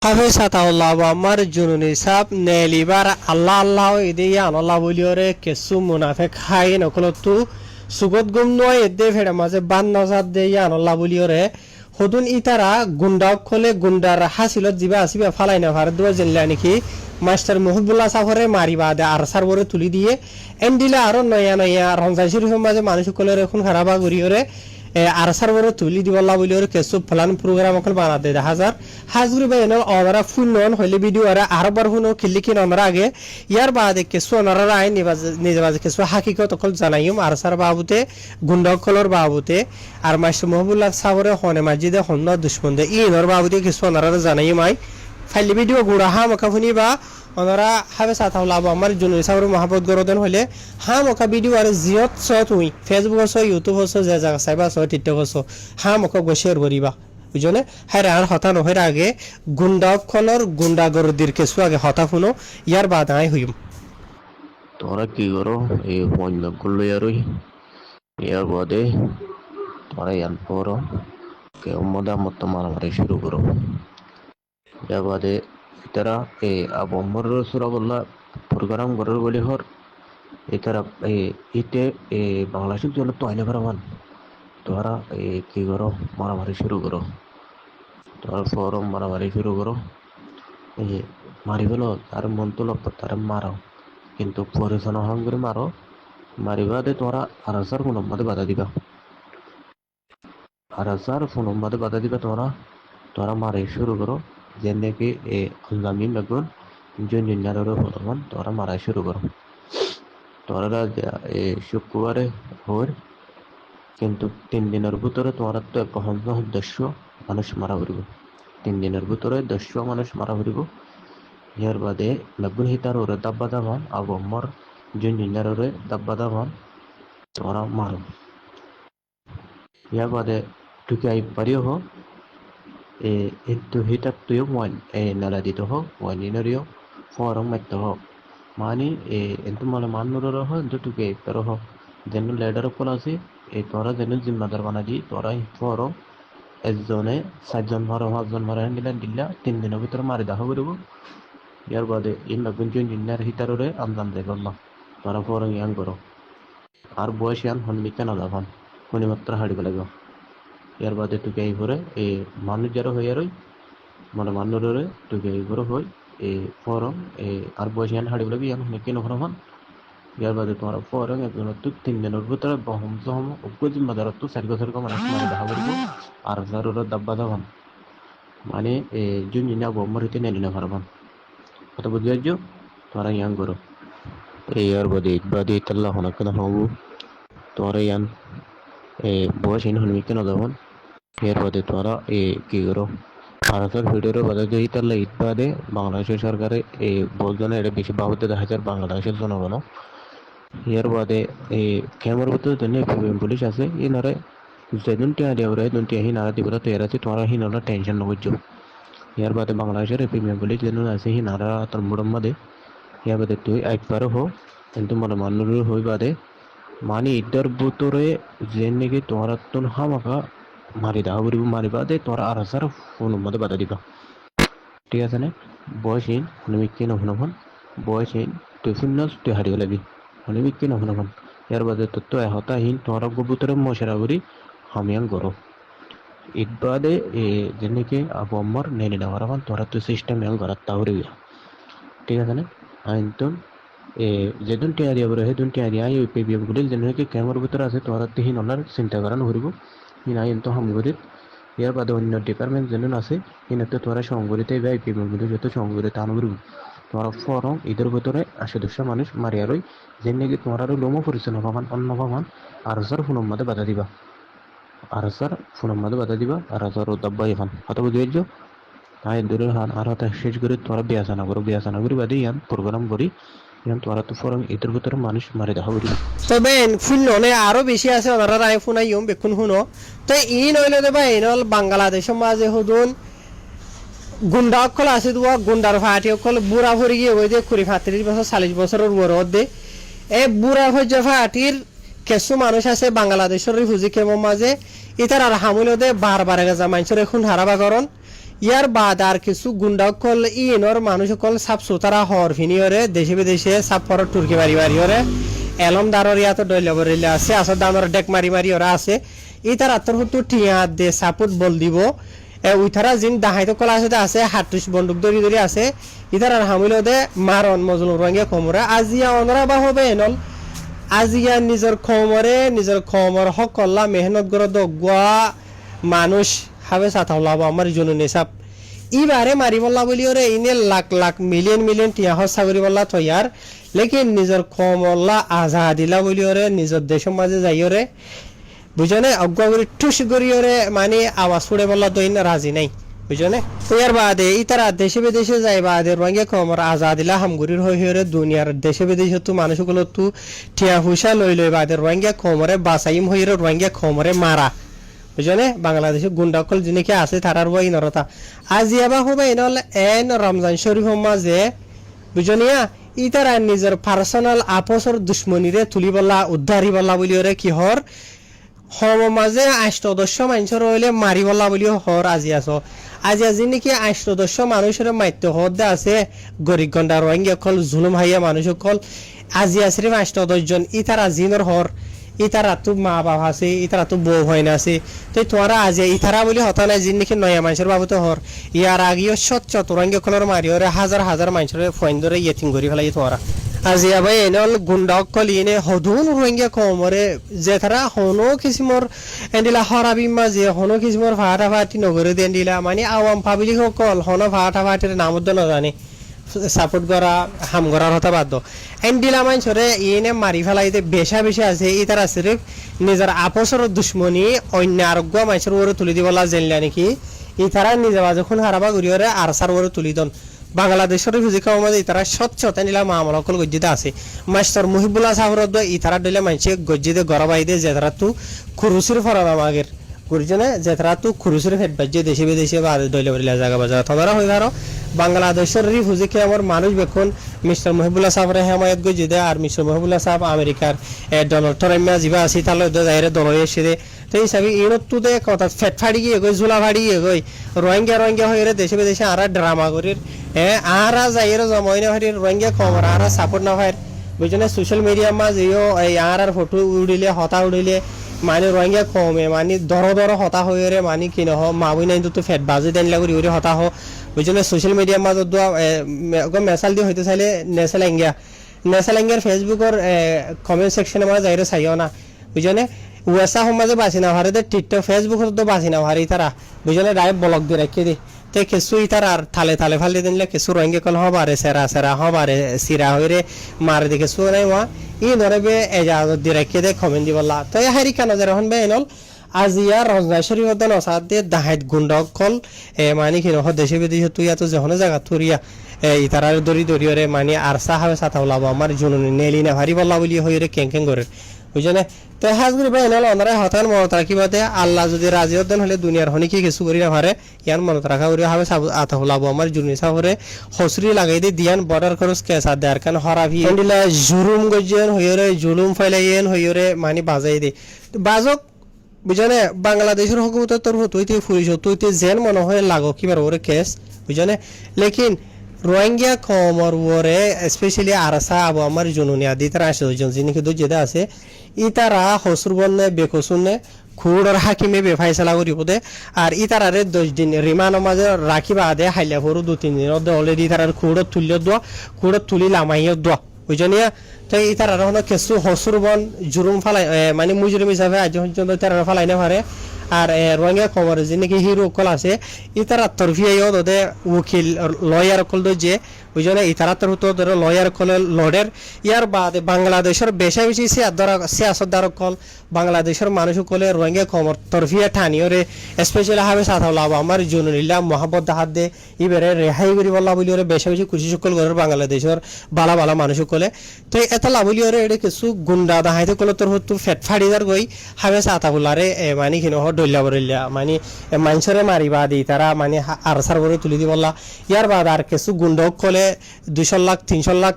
হাফেজ আতাউল্লাহ আমার জুনুনি সাপ নেলিবার আল্লাহ আল্লাহ ইদিয়া আনাল্লাহ বলিওরে কেসু মুনাফেক হাই নকলতু সুগত গুম নয় এদে ফেড়ে মাঝে বান নজাদ দেয়া আনাল্লাহ বলিওরে হদুন ইতারা গুন্ডা খলে গুন্ডার হাসিলত জিবা আসিবা ফালাই না ভারত দুয়া জেনলা নাকি মাস্টার মুহিবুল্লাহ সাফরে মারিবা দে আর সারবরে তুলি দিয়ে এম দিলে আরো নয়া নয়া রমজান মাঝে মানুষ সকলের এখন খারাপা করিওরে আর সার্ভারে তুলি দিবল্লা বলি ওর কেসু প্লান প্রোগ্রাম অকল বানা দে হাজার হাজগুরি ভাই এনে অনারা ফুল নন হইলে ভিডিও আর আরবার হুনো খিল্লিকিন অনারা আগে ইয়ার বাদে কেসু অনারা আই নিজে বাজে কেসু হাকিকত অকল জানাইম আর সার বাবুতে গুন্ডকলর বাবুতে আর মাস্টার মহবুল্লাহ সাবরে হনে মাজিদে হন্ন দুশ্মন দে ইনর বাবুতে কেসু অনারা জানাইম আই ফাইলি ভিডিও গুড়া হা মকাফুনি বা ওনারা হাবে সাতাউল্লাহ আমার জন্য সাবরে মহাবত গরদেন হইলে হা মকা ভিডিও আর জিয়ত সত হুই ফেসবুক হস ইউটিউব হস যে জায়গা চাইবা সহ টিকটক হস হা মকা গোশের করিবা বুঝনে হ্যাঁ আর হতা নহর আগে গুন্ডাকলর গুন্ডাগরদির কেসু আগে হতা শুনো ইয়ার বাদ আই হইম তোরা কি করো এই বন্ধ করলো ইয়ারই ইয়ার বাদে তোরা ইয়ান পড়ো কেউ মদা মতো মারামারি শুরু করো ইয়ার বাদে তারা এই আবম্বর সুরাবল্লা প্রোগ্রাম করার বলে হর এতারা ইতে বাংলাদেশের জন্য তো আইনে করাবান তোরা কি করো মারামারি শুরু করো তোরা ফরম মারামারি শুরু করো মারি ফেলো তার মন তো লক্ষ তারা মারাও কিন্তু পরিচালনা হং করে মারো মারিবা দে তোরা আরাসার ফোন মধ্যে বাধা দিবা আরাসার ফোন মধ্যে বাধা দিবা তোরা মারি শুরু করো যেন কি আল্লামি মেগুন জুনিয়ারের ফোন তোরা মারা শুরু করো তোরা শুক্রবারে হর কিন্তু 3 দিনের ভিতরে তোরা তো দেশ মানুষ মারা হইব 3 দিনের ভিতরে 100 মানুষ মারা হইব ইয়ার বাদে মেগুন হিতার ওরে দাব্বা দাবান আবু আম্মার জুনিয়ারের দাব্বা দাবান তোরা মারো ইয়ার বাদে ঢুকে আই পারিও হো itu hitak tuyuk wan nala dito ho waninariyo forong metto ho mani entu mala manuro ho entu tuke pero ho jenu leader ko asi tora jenu zimmadar banadi tora forong একজনে 7জন মারো 5জন মারো দিলা 3 দিনের ভিতরে মারি দাহ করিব ইয়ার বাদে ইন গুঞ্জন জিন্নার হিতাররে আমদান দেখলাম তোরা ফরং ইয়াং করো আর বয়স ইয়ান হনমিতে না দাভান কোনি মাত্র হাড়ি লাগবে ইয়ার বাদে টুকে এই ভরে মানুষ যারা হয়ে রই মানে মানুষরে টুকে এই ভরে হই ফরম আর বয়স ইয়ান হাড়ি লাগবে ইয়ান হনে কেন হন ইয়ার বাদে তোমার ফরম একজন তো 3 দিনের ভিতরে বহম সহম উপজি মাদারত তো 4 বছর কম মানুষ মানে দেখা করব আর জারুর দাব্বা দাবান মানে জুন জিনা বমর হইতে নেলি না পারবান কত বুঝাইছো তোরা ইয়াং করো ইয়ার বাদে তাল্লাহ হনা কেন হবু তোরা ইয়ান বয়স ইন হলমি কেন দাবান এর বাদে তোরা কি করো ভারতের ভিডিওর বাদে দিয়ে তাহলে ঈদ বাদে বাংলাদেশের সরকারে বলজনে এটা বেশি বাবদে দেখা যায় বাংলাদেশের জনগণ এর বাদে ক্যামেরার ভিতরে পুলিশ আছে ইনারে যেদিন টিয়া দেওয়া দুন টিয়া হি নারা দিব তো এরা তোরা হি নারা টেনশন নগজ্য এর বাদে বাংলাদেশের প্রিমিয়াম পুলিশ যেন আছে হি নারা তোর মুড়ম বাদে এর বাদে তুই একবারও হো কিন্তু মনে মানুষ হই বাদে মানে ঈদের ভিতরে যে নাকি তোরা তোর হামাকা মারি দাও করিব মারিবা দে তোরা আর হাজার ফোন মধ্যে বাধা দিবা ঠিক আছে না বয়সহীন হনুমিককে নহনখন বয়সহীন তুই শুনস তুই হারিয়ে লাগবি হনুমিককে নহনখন ইয়ার বাদে তোর তো এহতাহীন তোরা গোবুতরে মশারা করি হামিয়াং করো ঈদ বাদে যেনেকে আবু আম্মার নেনে নেওয়ার এখন তোরা তো সিস্টেম ইয়াং করার তাহলে ঠিক আছে না আইন তো যেদিন টিয়া দিয়া বলে সেদিন টিয়া দিয়া ওই পেবিএম গুলি যেনেকে ক্যামেরার ভিতরে আছে তোরা তিহিন ওনার চিন্তা করানো করিব হিনা কিন্তু সংগঠিত ইয়ার বাদে অন্য ডিপার্টমেন্ট যেন আছে হিনাতে তোরা সংগঠিত এই পেমেন্টগুলো যত সংগঠিত আনুগরিক তোরা ফরম ঈদের ভিতরে 80 মানুষ মারিয়া রই যে নাকি তোমরা লোমো পরিচয় নবামান অন্য পাবান আর হাজার ফোনের মধ্যে বাধা দিবা আর হাজার ফোনের মধ্যে বাধা দিবা আর হাজার দাব্বা এখন হয়তো বুঝিয়েছ তাই দূরে হান আর হয়তো শেষ করে তোরা বিয়াসানা করি বাদে ইয়ান প্রোগ্রাম করি তোরা তো ফরম ঈদের ভিতরে মানুষ মারি দেখা করি তবে ফুল ননে আরো বেশি আছে ওনারা রায় ফোনাই বেকুন শুনো তো ই নইলে দেবা এই নল বাংলাদেশের মাঝে হুদুন গুন্ডা অকল আছে দুয়া গুন্ডার ফাটি অকল বুড়া ভরে গিয়ে ওই যে 35 বছর 40 বছরের বড় দে বুড়া ভজ্য ফাটির কিছু মানুষ আছে বাংলাদেশের রিফিউজি ক্যাম্পের মাঝে ইতার আর হামুল দে বারবার গেজা মানুষের এখন হারাবা করন ইয়ার বাদ আর কিছু গুন্ডাকল ইনর মানুষকল সাপ সুতারা হর ফিনিয়রে দেশে বিদেশে সাপ পর তুর্কি মারি মারিয়রে এলম দারর ইয়াত ডইলে আছে আসর দামর ডেক মারি মারি ওরা আছে ইতার আত্মর হতো টিয়া দে সাপোর্ট বল দিব উইথারা জিন দাহাইতো কলা আছে হাতুস বন্দুক ধরি আছে ইতার আর হামিল দে মারন মজলুম রঙে কমরা আজিয়া অনরা বা হবে এনল আজিয়া নিজের খমর হকল্লা মেহনত করে দগুয়া মানুষ হাবে সাথাওলাব আমার জননী সাপ ইবারে মারি বললা বলি ওরে ইনে লাখ লাখ মিলিয়ন টিয়া হসা করি বললা তৈয়ার লেকিন নিজের খমল্লা আজাদিলা বলি ওরে নিজের দেশের মাঝে যাই ওরে বুঝনে অজ্ঞা করে টুস করি ওরে মানে আওয়াজ ছুড়ে বললা দইন রাজি নাই বুঝনে তৈয়ার বাদে ইতারা দেশে বিদেশে যাই বাদে রঙে খমর আজাদিলা হামগুরির হয়ে দুনিয়ার দেশে বিদেশে তো মানুষগুলো তো টিয়া হুসা লই বাদে রঙে খমরে বাসাইম হয়ে রঙে খমরে মারা বুঝনে বাংলাদেশে গুন্ডাকল যিনিকে আছে তারার বই নরতা আজি এবা হবে এনল এন রমজান শরীফ মাঝে বুঝনিয়া ইতারা নিজের পার্সোনাল আপসর দুশ্মনীরে তুলি বলা উদ্ধারি বলা বলি ওরে কি হর হম মাঝে আষ্টদস্য মানুষের হইলে মারি বলা বলি হর আজি আজি নাকি আষ্টদস্য মানুষের মাত্য হদ্দে আছে গরিব গন্ডা রোহিঙ্গা কল জুলুম হাইয়া মানুষ কল আজি আছে ৮-১০ জন ইতারা জিনর হর ইতারা তো মা বাবা আছে ইতারা তো বউ হয় না আছে তো তোরা আজি ইতারা বলি হতা নাই জিন নাকি নয়া মানুষের বাবুতে হর ইয়ার আগেও সচ্চ রোহিঙ্গা কলর মারি ওরে হাজার মানুষের ফোন ধরে ইয়েতিম করি ফেলাই তোরা আজি আবাই এনেল গুন্ডক কলিনে হদুন রোহিঙ্গা কমরে যে তারা হনো কিসমর এন্ডিলা হরাবি মাঝে হনো কিসমর ফাটা ফাটি নগরে দেন্ডিলা মানে আওয়াম পাবলিক কল হনো ফাটা ফাটির নামদ না জানে সাপোর্ট করা হাম করার হতা বাধ্য এন্ডিলা মানুষরে ইনে মারি ফেলাইতে বেশা আছে ই তারা সিরিফ নিজের আপসর দুশ্মনী অন্য আরোগ্য মানুষের ওরে তুলি দিবলা জেনলা নাকি ই তারা নিজে বাজে খুন হারাবা ঘুরিয়ে আর সার ওরে তুলি দন বাংলাদেশের ফিজিকা মাঝে ইতারা স্বচ্ছতা নিলা মামলাকল গজ্জিতে আছে মাস্টার মুহিবুল্লাহ সাহরদ ইতারা দিলে মানুষে গজ্জিতে গড়বাই দিয়ে যে তারা তু খুরুসির ফরাম আগের গুরুজনে যে তারা তু খুরুসির ফেট বাজ্যে দেশে বিদেশে বা দইলে বলে জায়গা বাজার তোমরা হয়ে ধরো বাংলাদেশের রিফিউজিকে আমার মানুষ বেখন মিস্টার মহিবুল্লাহ সাহেবের হেমায়ত গজ্জি দেয় আর মিস্টার মহিবুল্লাহ সাহেব আমেরিকার ডোনাল্ড ট্রাম্প যিবা আছে তাহলে যাইরে দল এসে দে তো এই হিসাবে ইনতো দে কথা ফেট ফাড়ি গিয়ে গই ঝুলা ফাড়ি গিয়ে গই রোহিঙ্গা হয়ে দেশে বিদেশে আর ড্রামা করির আরা যাইরে জমাইনা হারি রোহিঙ্গা খবর আরা সাপোর্ট না হয় বুঝনে সোশ্যাল মিডিয়া মাঝেও এই আর ফটো উড়িলে হতা উড়িলে মানে রোহিঙ্গা কমে মানে দর হতা হয়ে রে মানে কি নহ মাবুই নাই তো ফেট বাজে দেন লাগি উড়ি হতা হ বুঝনে সোশ্যাল মিডিয়া মাঝে দোয়া মেসাল দিয়ে হইতে চাইলে নেশালেঙ্গিয়ার ফেসবুকের কমেন্ট সেকশনে মাঝে যাইরে চাইও না বুঝনে ওয়েসা সমাজে বাঁচি না হারে টিকটক ফেসবুক তো বাঁচি না হারি তারা বুঝলে ডাইরেক্ট ব্লগ দিয়ে রাখি দি তো কিছু ইতার আর থালে ফালি দিলে কিছু রঙে কল হবারে সেরা হবারে সিরা হইরে মারে দেখে কিছু নাই মা ই ধরবে এজাজত দিয়ে রাখি দে কমেন্ট দি বললা তো হারি কানা যারা হন বে এনল আজিয়া রমজান শরীফ দন সাথ দিয়ে দাহাইত গুন্ডক কল মানে কি নহ দেশে বিদেশে তুই এত যখন জায়গা তুরিয়া ইতারার দড়িরে মানে আর সাহাবে সাথা ওলাবো আমার জুনুনি নেলি না ভারি বললা বলি হইরে কেং করে বুঝলে তো হাজগুড়ি ভাই এনাল ওনারা হতান মনত রাখিবাতে আল্লাহ যদি রাজি হতেন হলে দুনিয়ার হনিকে কিছু করি না পারে ইয়ান মনত রাখা করি হবে আতা হলাবো আমার জুনি সাহরে হসরি লাগাই দিয়ে দিয়ান বর্ডার খরচ কেসা দেয়ার কারণ হরাভি এন্ডিলা জুলুম গজিয়ান হইরে জুলুম ফাইলাইয়েন হইরে মানে বাজাই দে বাজক বুঝলে বাংলাদেশের হুকুমতের তরফ তুই ফুরিস তুই জেন মনে হয় লাগো কিবার ওরে কেস বুঝলে লেকিন রোহিঙ্গা কমর ওরে স্পেশালি আরসা আবু আমার জুনুনি আদি তারা আসে দুজন যিনি কিন্তু যেটা আছে ইতারা হসুর বন্যে বেকসুনে খুড়র হাকিমে বেফাইসলা করিব দে আর ইতারারে 10 দিন রিমান্ড মাঝে রাখিবা দে হাইলা ফরু 2-3 দিন অলরেডি তারার খুড়ত তুলি লামাইয়া দোয়া বুঝনিয়া তো ইতারা হলো কিছু হসুর বন জুরুম ফালাই মানে মুজরিম হিসাবে আজ পর্যন্ত তারা ফালাই না পারে আর রোহিঙ্গা খবর যে নাকি হিরো কল আছে ইতারা তরফিয়াইও দে উকিল লয়ার কল যে বুঝলে ইতারা তরফ তো লয়ার কল লডের ইয়ার বাদে বাংলাদেশের বেশি সিয়াসতদার কল বাংলাদেশের মানুষ কলে রোহিঙ্গা খবর তরফিয়া ঠানিও রে স্পেশালি হাবে সাথা লাভ আমার জুনুলিল্লাহ মোহাম্মদ হাত দে ইবারে রেহাই করি বললা বলি ওরে বেশি খুশি সকল করে বাংলাদেশের বালা মানুষ কলে তো এত লাভ বলি ওরে এটা কিছু গুন্ডা দাহাইতে কলে তোর তো ফেট ফাড়িদার গই হাবে সাথা বলারে মানে কিনো ডল্লা বরিল্লা মানে মানুষরে মারিবা দি তারা মানে আরসার করে তুলি দি বললা ইয়ার বাদ আর কিছু গুন্ডক কলে 200 লাখ 300 লাখ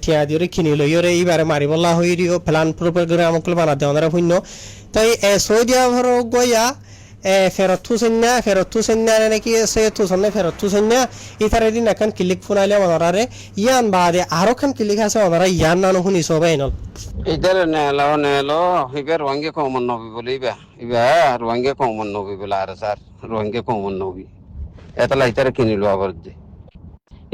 ঠিয়া দিয়ে কিনি লইরে এইবারে মারি বললা হইরিও প্ল্যান প্রপার করে আমাকে বানা দেওয়া শূন্য তাই সৌদি আরব গইয়া ফেরত থুসেন্না নাকি সে থুসন্নে ফেরত থুসেন্না ইতারে দিন এখন ক্লিক ফোনাইলে অনারে ইয়ান বাদে আরো খান ক্লিক আছে অনারা ইয়ান নানো শুনি সবাই নল ইদার নেলো ইবার রোহিঙ্গা কমন নবী বলে ইবা রোহিঙ্গা কমন নবী বলে আর স্যার রোহিঙ্গা কমন নবী এতলা ইতারে কিনিলো আবার দে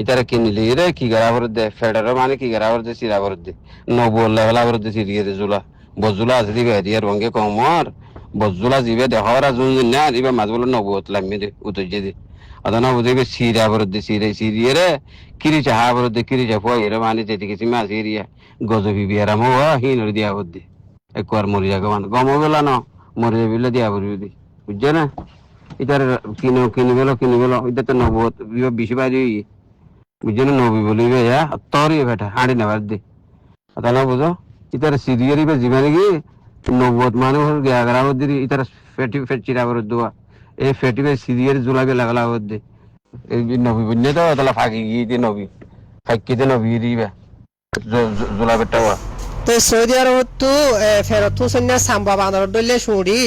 ইতারে কিনিলি রে কি গারাবর দে ফেডার মানে কি গারাবর দে সিরাবর দে নবল লেভেল আবর দে সিরিয়ে দে জুলা বজুলা আছে দিবে দিয়ে রোহিঙ্গা কমর বজুলা জিবে দে হরা জুন না দিবে মাজবল নবত লামি দে উতজে দে আদানা বুঝিবে সিরাবর দে সিরিয়ে রে কিরি চাহাবর দে কিরি চাফা এরে মানে যেদিকে সিমা সিরিয়া গজবি বিয়ারাম হওয়া হিন দিয়া বদ্দি একবার মরি যাবে মানে গম বেলা ন মরি যাবিলে দিয়া বলবি বুঝছে না এটার কিনি গেল এটা তো নবত বেশি বাজি বুঝছে না নবী বলিবে তরি বেটা হাঁড়ি নেবার দে তা না বুঝো ইতার সিরিয়ারি বা জীবনে কি নবত মানুষ গেরা বদ্দি ইতার ফেটিরা বর দোয়া এই ফেটিবে সিরিয়ার জুলাবে লাগলা বদ্দি এই নবী বুঝলে তো তাহলে ফাঁকি গিয়ে নবী ফাঁকিতে নবী দিবে তো সৌদি আরব তো ফেরত হোসেন সাম্বা বানার দলে শুড়ি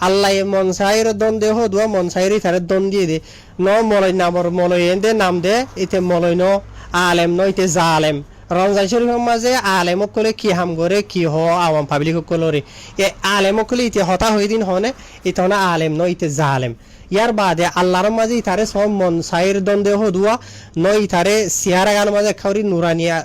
আল্লাহ মনসাইর দন দে হদুয়া মনসাইর ইতারে দন দিয়ে দে ন মলয় নামর মলয় এন্দে নাম দে ইতে মলয় ন আলেম ন ইতে জালেম রমজান শরীফের মাঝে আলেম কলে কি হাম করে কি হ আওয়াম পাবলিক কলরে এ আলেম কলে ইতে হতা হই দিন হনে ইতে হনে আলেম ন ইতে জালেম ইয়ার বাদে আল্লাহর মাঝে ইতারে সব মনসাইর দ্বন্দ্ব হদুয়া ন ইতারে সিয়ারা গান মাঝে খাউরি নুরানিয়া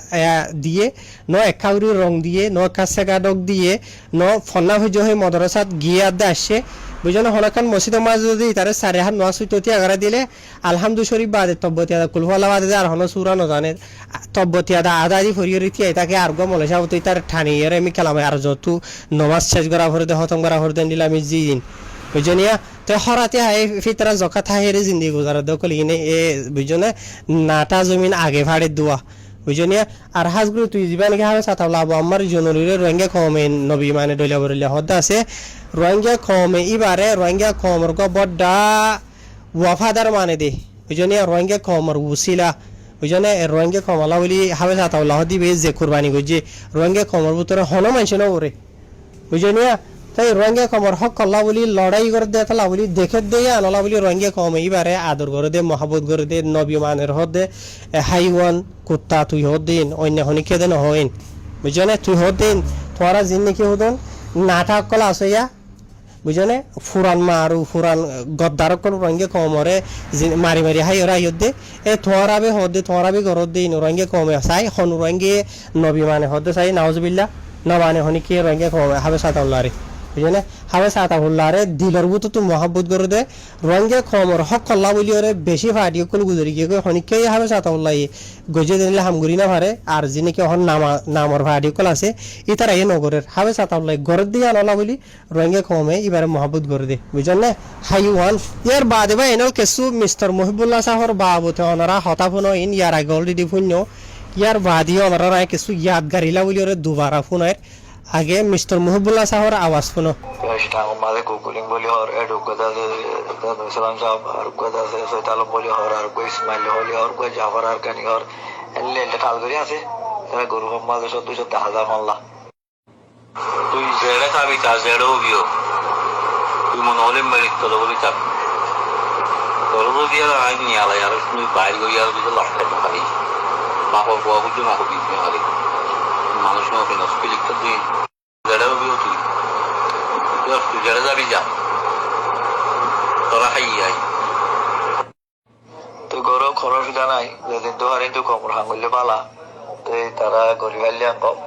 দিয়ে ন একাউরি রং দিয়ে ন কাছেগাডক দিয়ে ন ফন্না হইজ হয়ে মদরসাত গিয়ে আদে আসছে বুঝলো হলকান মসজিদের মাঝে যদি ইতারে সাড়ে হাত নোয়া সুইততি আগারা দিলে আলহামদু শরীফ বাদে তব্বতিয়াদা কুলফালা বাদে আর হন সুরা নজানে তব্বতিয়াদা আদা দি ফরিয়রি তিয়াই তাকে আর গো মলেশা হতো ইতার ঠানি এর আমি কালামে আর যত নমাজ শেষ করা ভরে দে হতম করা ভরে দেন দিলে আমি জি দিন বুঝনিয়া তো হরাতে হাই ফিতরা জকাত হাইরে জিন্দি গুজারা দকল ইনে এ বুঝনে নাটা জমিন আগে ভাড়ে দোয়া বুঝনিয়া আর হাজগুলো তুই জীবন গে হাবে সাতাবলা আবু আমার জনরিরে রোহিঙ্গা কমে নবী মানে দইলা বরিলা হদ্দা আছে রোহিঙ্গা কমে ইবারে রোহিঙ্গা কমর গো বড্ডা ওয়াফাদার মানে দে বুঝনিয়া রোহিঙ্গা কমর উসিলা বুঝনে রোহিঙ্গা কমলা বলি হাবে সাতাবলা হদিবে যে কুরবানি গজে রোহিঙ্গা কমর ভিতরে হন মানছে না ওরে বুঝনিয়া তাই রোহিঙ্গা কমর হক কল্লা বলি লড়াই করে দে তালা বলি দেখে দে আনলা বলি রোহিঙ্গা কমে ইবারে আদর করে দে মহাবত করে দে নবী মানের হদ দে হাইওয়ান কুত্তা তুই হদ দিন অন্য হনিকে দেন হইন বুঝনে তুই হদ দিন তোরা জিন্দিকি হদন নাটক কলা আছে ইয়া বুঝনে ফুরান মারু ফুরান গদ্দার কোন রোহিঙ্গা কমরে মারি মারি হাই ওরা দে এ তোরাবে হদ দে তোরাবে ঘর দিন রোহিঙ্গা কমে চাই হন রোহিঙ্গা নবী মানে হদ চাই নাউজুবিল্লাহ নবানে হনিকে রোহিঙ্গা কমে হাবে সাতাউল্লাহ বুঝলে হাবে সাতাহুল্লারে দিলর বুতো তো মহাব্বত করে দে রঙে খমর হক কল্লা বলি ওরে বেশি ফাটিয়ে কোন গুজরি গিয়ে হনিকে হাবে সাতাহুল্লাহ গজে দিলে হামগুরি না পারে আর যিনি কি হন নামর ফাটিয়ে কল আছে ইতারা এ নগরের হাবে সাতাহুল্লাহ ঘরের দিয়ে আনলা বলি রঙে কমে এবারে মহাব্বত করে দে বুঝলেন না হাইওয়ান ইয়ার বাদে বা এনল কেসু মিস্টার মহিবুল্লাহ সাহর বাবুতে ওনারা হতাফুন ইন ইয়ার আগে অলরেডি ফুন্য ইয়ার বাদি ওনারা কিছু ইয়াদগারিলা বলি ওরে দুবারা ফুনের আগে মিস্টার মহিবুল্লাহ সাহর আওয়াজ শুনো মাঝে গুগলিং বলি হর এডুকাদা সালাম সাহেব আর গাদা সৈতাল বলি হর আর কো ইসমাইল হলি হর কো জাফর আর কানি হর এলে এলে কাল করি আছে তারা গরু মাঝে 210,000 মাল্লা তুই জেড়ে খাবি তা জেড়েও বিও তুই মনে হলে মেরিট তো বলি চাপ তোর তো দিয়ে আইন নিয়ে আলাই আর তুই বাইরে গিয়ে আর তুই লড়তে খাবি বাবা বাবা বুঝি না হবি খালি মানুষ নয় নস্পিলিকটা তুই জেড়েও বিও তুই তুই জেড়ে যাবি যা তোরা খাই আই তুই গরু খরচ নাই যেদিন তো হারিন তুই খবর হাঙ্গুলে পালা তুই তারা গরিব হাইলে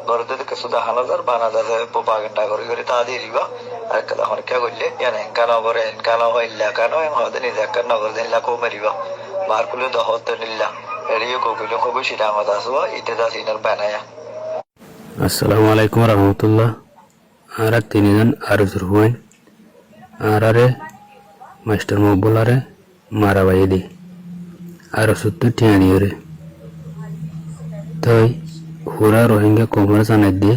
ঘরে তো কিছু দেখানো যার বানা যাতে পোপা ঘন্টা করে করে তা দিয়ে দিবা আর কেলা হরকা করলে ইয়ান এনকা নগরে এনকা নহইল্লা কেন হতে নিজে একটা নগর দিল্লা কো মারিবা বার করলে দহত নিল্লা এড়িয়ে কবিলে খুবই সিরামত আসবা ইতে যা সিনার বানায়া আসসালামু আলাইকুম রহমতুল্লাহ আর তিনজন আর জুরহুইন আরে মাস্টার মকবুলারে মারা বাইলি আর সত্য ঠিয়ানি রে তাই হুরা রোহিঙ্গা কমর জানাই দিয়ে